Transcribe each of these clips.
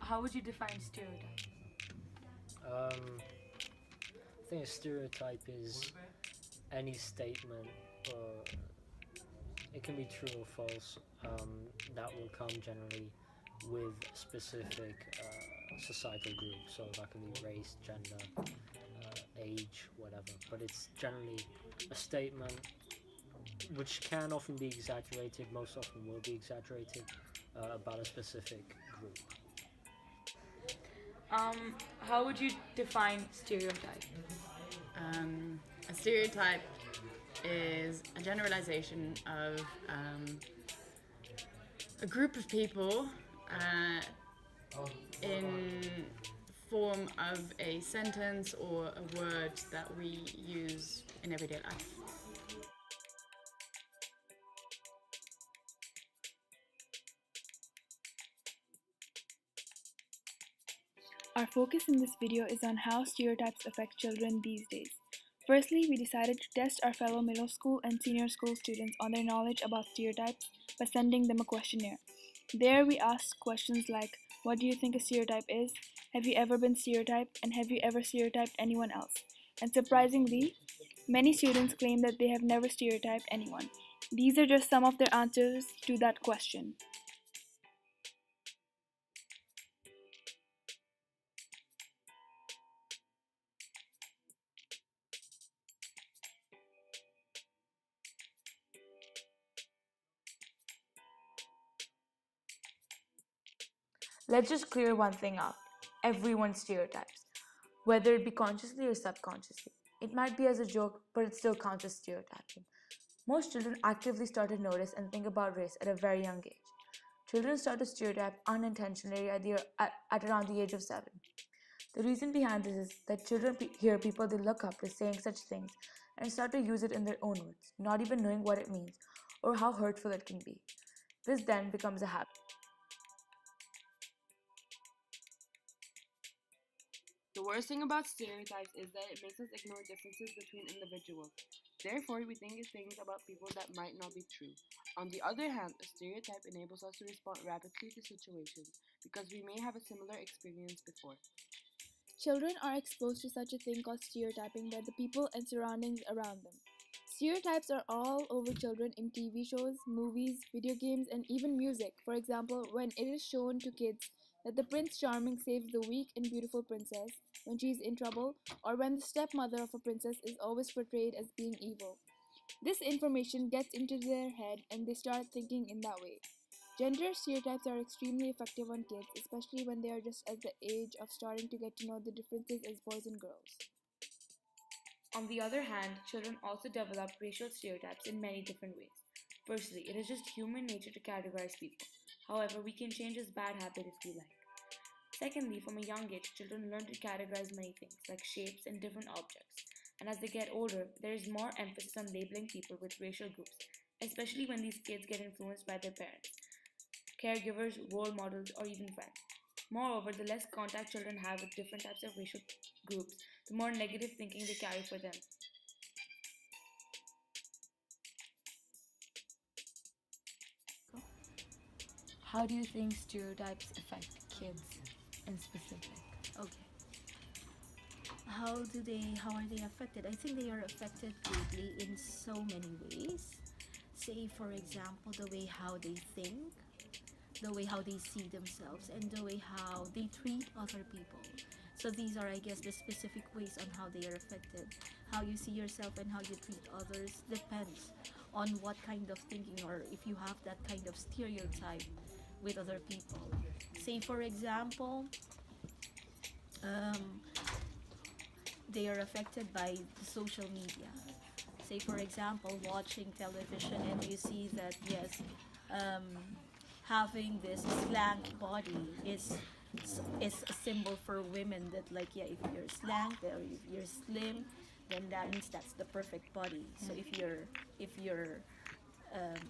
How would you define stereotype? I think a stereotype is any statement, or it can be true or false, that will come generally with specific societal groups. So that can be race, gender, age, whatever. But it's generally a statement which can often be exaggerated, most often will be exaggerated, about a specific group. How would you define stereotype? A stereotype is a generalization of a group of people in form of a sentence or a word that we use in everyday life. Our focus in this video is on how stereotypes affect children these days. Firstly, we decided to test our fellow middle school and senior school students on their knowledge about stereotypes by sending them a questionnaire. There we asked questions like, what do you think a stereotype is? Have you ever been stereotyped? And have you ever stereotyped anyone else? And surprisingly, many students claim that they have never stereotyped anyone. These are just some of their answers to that question. Let's just clear one thing up. Everyone stereotypes, whether it be consciously or subconsciously. It might be as a joke, but it still counts as stereotyping. Most children actively start to notice and think about race at a very young age. Children start to stereotype unintentionally at around the age of 7. The reason behind this is that children hear people they look up to saying such things and start to use it in their own words, not even knowing what it means or how hurtful it can be. This then becomes a habit. The worst thing about stereotypes is that it makes us ignore differences between individuals. Therefore, we think things about people that might not be true. On the other hand, a stereotype enables us to respond rapidly to situations because we may have a similar experience before. Children are exposed to such a thing called stereotyping by the people and surroundings around them. Stereotypes are all over children in TV shows, movies, video games, and even music. For example, when it is shown to kids that the Prince Charming saves the weak and beautiful princess when she is in trouble, or when the stepmother of a princess is always portrayed as being evil. This information gets into their head and they start thinking in that way. Gender stereotypes are extremely effective on kids, especially when they are just at the age of starting to get to know the differences as boys and girls. On the other hand, children also develop racial stereotypes in many different ways. Firstly, it is just human nature to categorize people. However, we can change this bad habit if we like. Secondly, from a young age, children learn to categorize many things, like shapes and different objects. And as they get older, there is more emphasis on labeling people with racial groups, especially when these kids get influenced by their parents, caregivers, role models, or even friends. Moreover, the less contact children have with different types of racial groups, the more negative thinking they carry for them. How do you think stereotypes affect kids in specific? Okay. How are they affected? I think they are affected greatly in so many ways. Say for example the way how they think, the way how they see themselves, and the way how they treat other people. So these are, I guess, the specific ways on how they are affected. How you see yourself and how you treat others depends on what kind of thinking, or if you have that kind of stereotype with other people. Say for example, um, they are affected by the social media. Say for example, watching television and you see that yes, um, having this slank body is a symbol for women, that like yeah, if you're slank or if you're slim, then that means that's the perfect body. So if you're um,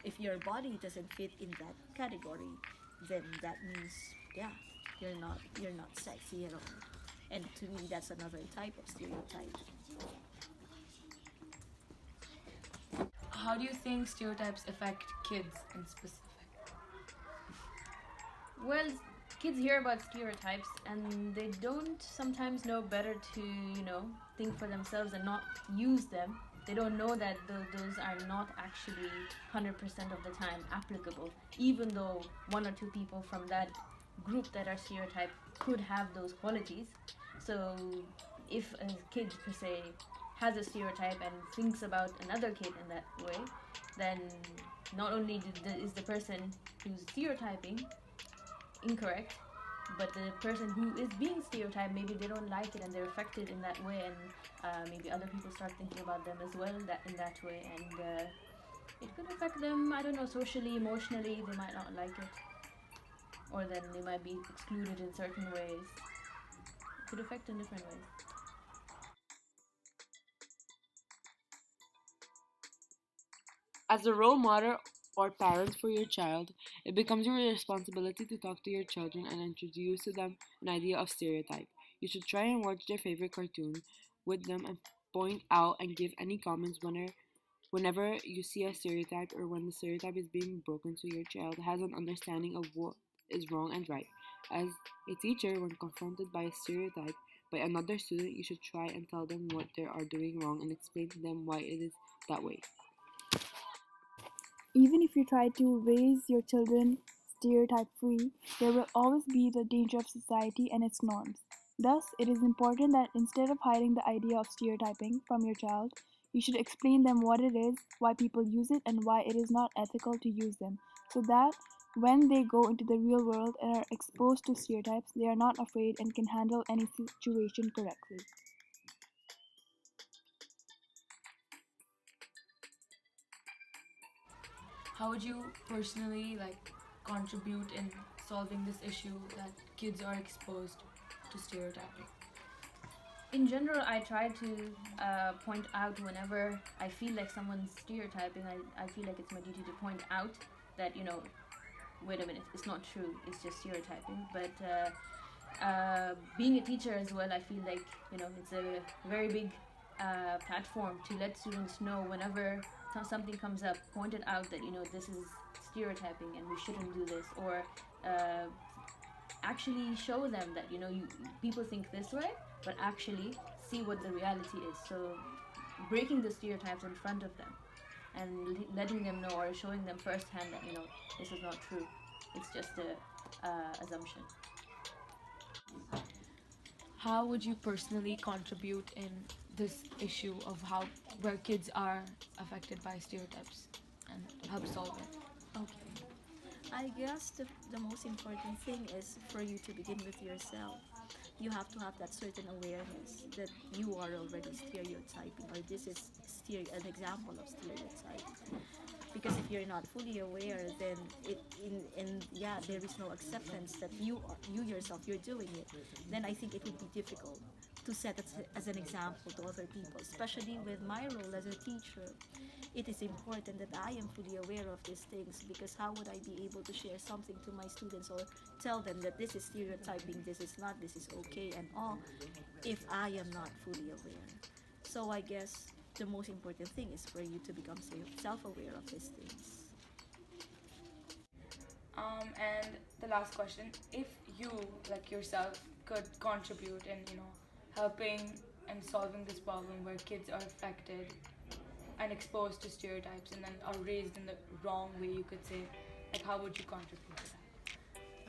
if your body doesn't fit in that category, then that means yeah, you're not sexy at all. And to me, that's another type of stereotype. How do you think stereotypes affect kids in specific? Well, kids hear about stereotypes and they don't sometimes know better to, think for themselves and not use them. They don't know that those are not actually 100% of the time applicable, even though one or two people from that group that are stereotyped could have those qualities. So, if a kid per se has a stereotype and thinks about another kid in that way, then not only is the person who's stereotyping incorrect, but the person who is being stereotyped, maybe they don't like it and they're affected in that way, and maybe other people start thinking about them as well in that way, and it could affect them, I don't know, socially, emotionally. They might not like it, or then they might be excluded in certain ways. It could affect in different ways. As a role model or parent for your child, it becomes your responsibility to talk to your children and introduce to them an idea of stereotype. You should try and watch their favorite cartoon with them and point out and give any comments whenever you see a stereotype or when the stereotype is being broken so your child has an understanding of what is wrong and right. As a teacher, when confronted by a stereotype by another student, you should try and tell them what they are doing wrong and explain to them why it is that way. Even if you try to raise your children stereotype free, there will always be the danger of society and its norms. Thus, it is important that instead of hiding the idea of stereotyping from your child, you should explain them what it is, why people use it, and why it is not ethical to use them, so that when they go into the real world and are exposed to stereotypes, they are not afraid and can handle any situation correctly. How would you personally contribute in solving this issue that kids are exposed to stereotyping? In general, I try to point out whenever I feel like someone's stereotyping. I feel like it's my duty to point out that, wait a minute, it's not true, it's just stereotyping. But being a teacher as well, I feel like, it's a very big platform to let students know whenever something comes up, point it out that, this is stereotyping and we shouldn't do this, or actually show them that, people think this way, but actually see what the reality is. So breaking the stereotypes in front of them and letting them know or showing them firsthand that, this is not true. It's just a assumption. How would you personally contribute in this issue of where kids are affected by stereotypes and help solve it? Okay. I guess the most important thing is for you to begin with yourself. You have to have that certain awareness that you are already stereotyping, or this is an example of stereotype. Because if you're not fully aware, then there is no acceptance that you yourself you're doing it. Then I think it would be difficult to set it as an example to other people, especially with my role as a teacher. It is important that I am fully aware of these things, because how would I be able to share something to my students or tell them that this is stereotyping, this is not, this is okay and all, if I am not fully aware? So I guess the most important thing is for you to become self-aware of these things. And the last question, if you, yourself, could contribute in, helping and solving this problem where kids are affected and exposed to stereotypes and then are raised in the wrong way, you could say, how would you contribute to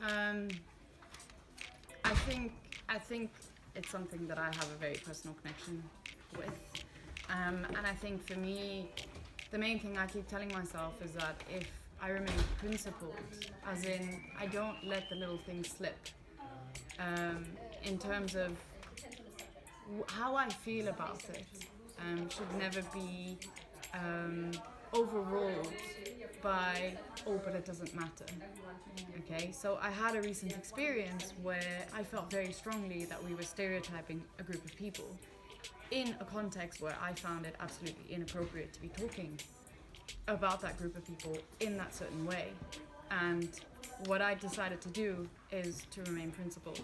that? I think it's something that I have a very personal connection with. And I think for me, the main thing I keep telling myself is that if I remain principled, as in I don't let the little things slip, in terms of how I feel about it, should never be overruled by, oh, but it doesn't matter. Okay, so I had a recent experience where I felt very strongly that we were stereotyping a group of people in a context where I found it absolutely inappropriate to be talking about that group of people in that certain way. And what I decided to do is to remain principled,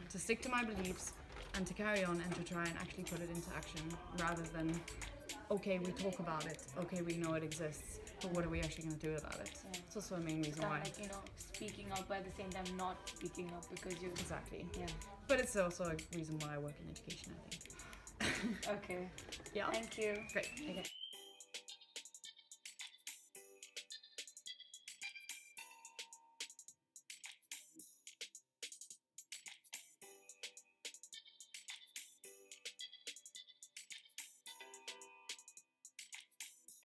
to stick to my beliefs and to carry on and to try and actually put it into action, rather than, okay, we talk about it, okay, we know it exists, but what are we actually going to do about it? Yeah. It's also a main reason Kind why. of like, speaking up, but at the same time not speaking up because you're... Exactly. Yeah. But it's also a reason why I work in education, I think. Okay. Yeah. Thank you. Great. Okay.